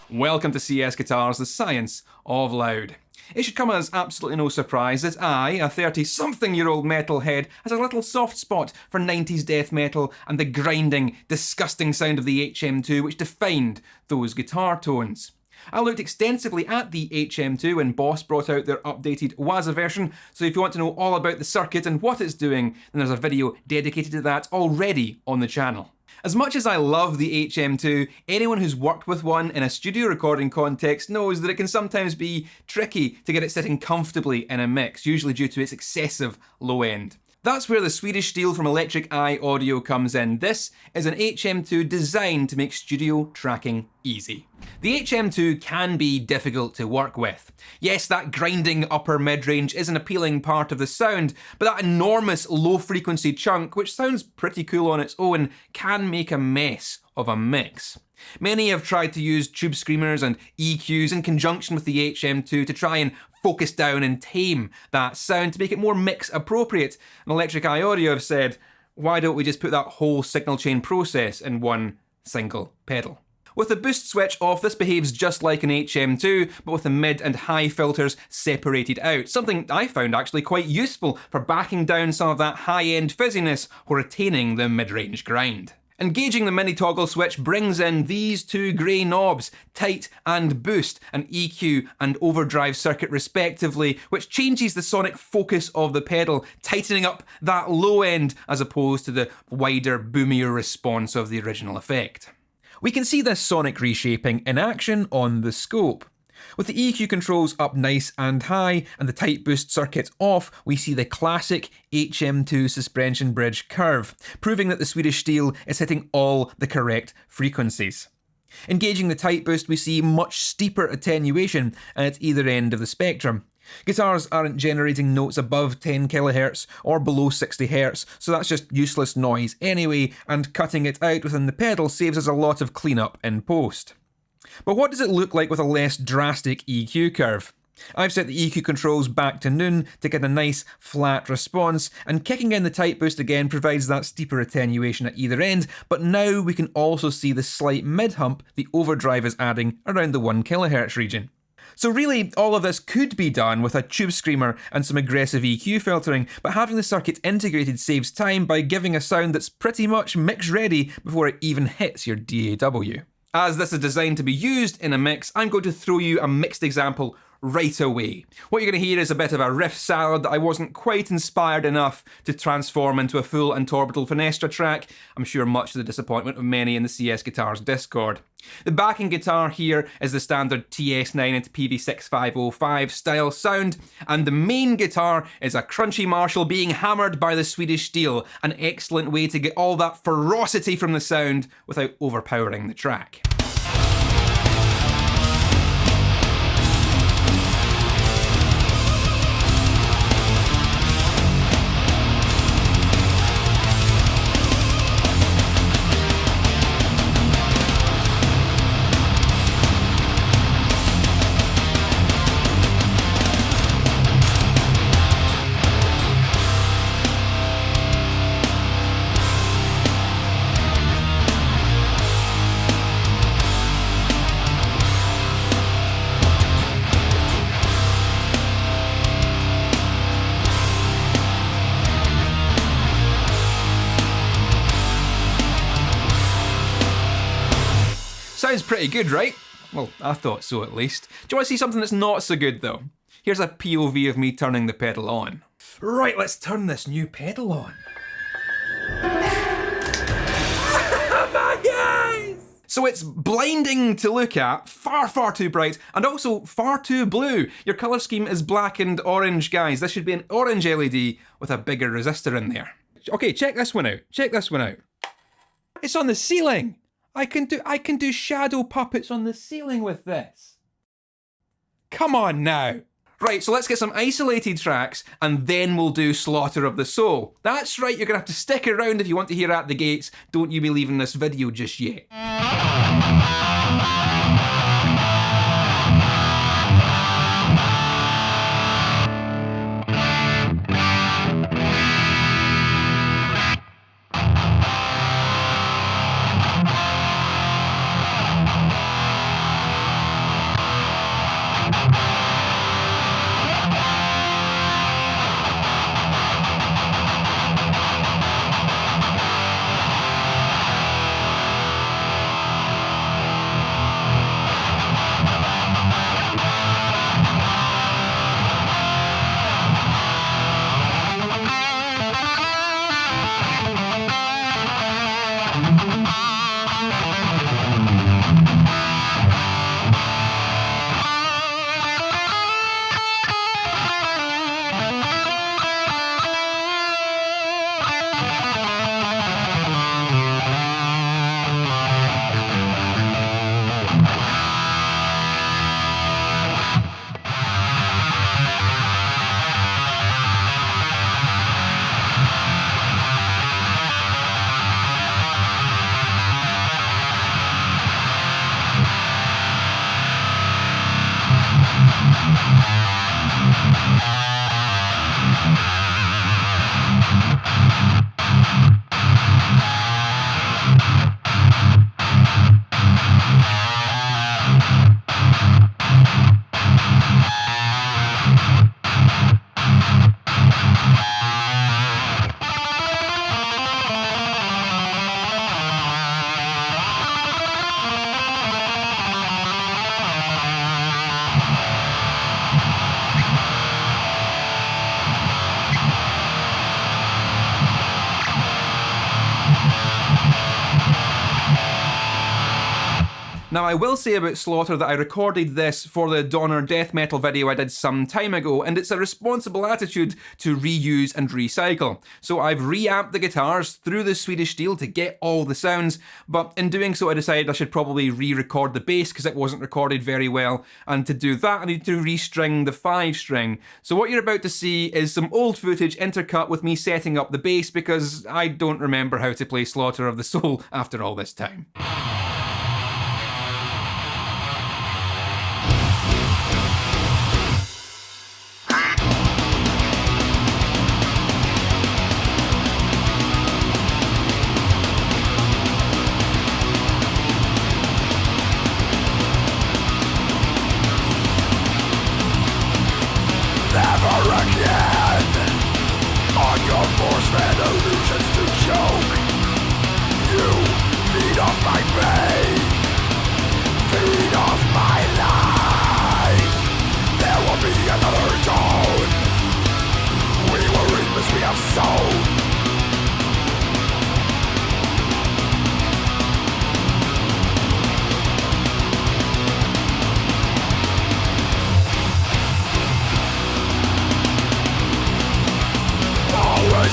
Welcome to CSGuitars, the science of loud. It should come as absolutely no surprise that I, a 30-something-year-old metalhead, has a little soft spot for 90s death metal and the grinding, disgusting sound of the HM-2 which defined those guitar tones. I looked extensively at the HM-2 when Boss brought out their updated Waza version, so if you want to know all about the circuit and what it's doing, then there's a video dedicated to that already on the channel. As much as I love the HM-2, anyone who's worked with one in a studio recording context knows that it can sometimes be tricky to get it sitting comfortably in a mix, usually due to its excessive low end. That's where the Swedish Steel from Electric Eye Audio comes in. This is an HM-2 designed to make studio tracking easy. The HM-2 can be difficult to work with. Yes, that grinding upper mid-range is an appealing part of the sound, but that enormous low-frequency chunk, which sounds pretty cool on its own, can make a mess of a mix. Many have tried to use tube screamers and EQs in conjunction with the HM-2 to try and focus down and tame that sound to make it more mix appropriate. And Electric Eye Audio have said, why don't we just put that whole signal chain process in one single pedal? With the boost switch off, this behaves just like an HM-2, but with the mid and high filters separated out, something I found actually quite useful for backing down some of that high-end fizziness while retaining the mid-range grind. Engaging the mini toggle switch brings in these two grey knobs, tight and boost, an EQ and overdrive circuit respectively, which changes the sonic focus of the pedal, tightening up that low end as opposed to the wider, boomier response of the original effect. We can see this sonic reshaping in action on the scope. With the EQ controls up nice and high and the tight boost circuit off, we see the classic HM-2 suspension bridge curve, proving that the Swedish Steel is hitting all the correct frequencies. Engaging the tight boost, we see much steeper attenuation at either end of the spectrum. Guitars aren't generating notes above 10 kHz or below 60 Hz, so that's just useless noise anyway, and cutting it out within the pedal saves us a lot of cleanup in post. But what does it look like with a less drastic EQ curve? I've set the EQ controls back to noon to get a nice flat response, and kicking in the tight boost again provides that steeper attenuation at either end, but now we can also see the slight mid-hump the overdrive is adding around the 1 kHz region. So really, all of this could be done with a tube screamer and some aggressive EQ filtering, but having the circuit integrated saves time by giving a sound that's pretty much mix ready before it even hits your DAW. As this is designed to be used in a mix, I'm going to throw you a mixed example right away. What you're going to hear is a bit of a riff salad that I wasn't quite inspired enough to transform into a full Antorbital Fenestra track, I'm sure much to the disappointment of many in the CSGuitars Discord. The backing guitar here is the standard TS9 into PV6505 style sound, and the main guitar is a crunchy Marshall being hammered by the Swedish Steel, an excellent way to get all that ferocity from the sound without overpowering the track. Sounds pretty good, right? Well, I thought so at least. Do you want to see something that's not so good though? Here's a POV of me turning the pedal on. Right, let's turn this new pedal on. So it's blinding to look at, far too bright, and also far too blue. Your colour scheme is black and orange, guys. This should be an orange LED with a bigger resistor in there. Okay, check this one out. Check this one out. It's on the ceiling. I can do shadow puppets on the ceiling with this. Come on now. Right, so let's get some isolated tracks and then we'll do Slaughter of the Soul. That's right, you're gonna have to stick around if you want to hear At the Gates. Don't you be leaving this video just yet. Now I will say about Slaughter that I recorded this for the Donner death metal video I did some time ago, and it's a responsible attitude to reuse and recycle. So I've reamped the guitars through the Swedish Steel to get all the sounds, but in doing so I decided I should probably re-record the bass because it wasn't recorded very well, and to do that I need to restring the 5-string. So what you're about to see is some old footage intercut with me setting up the bass because I don't remember how to play Slaughter of the Soul after all this time.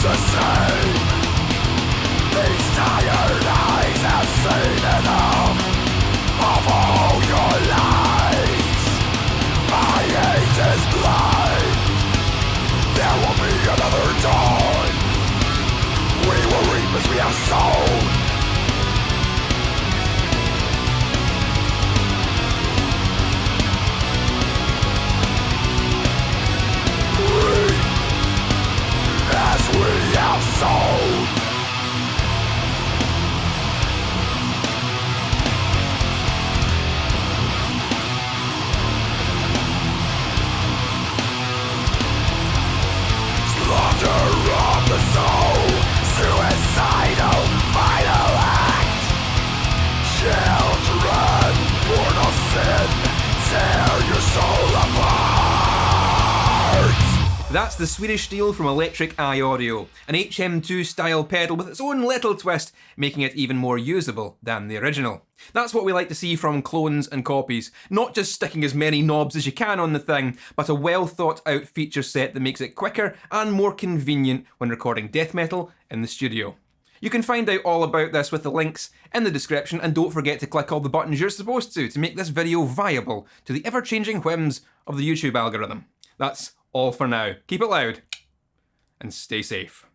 The same. These tired eyes have seen enough of all your lies. My hate is blind. There will be another dawn. We will reap as we have sown. As we have sown. Slaughter of the soul, suicidal final act. Children born of sin, tear your soul apart. That's the Swedish Steel from Electric Eye Audio, an HM-2 style pedal with its own little twist, making it even more usable than the original. That's what we like to see from clones and copies, not just sticking as many knobs as you can on the thing, but a well thought out feature set that makes it quicker and more convenient when recording death metal in the studio. You can find out all about this with the links in the description, and don't forget to click all the buttons you're supposed to make this video viable to the ever-changing whims of the YouTube algorithm. That's all for now. Keep it loud and stay safe.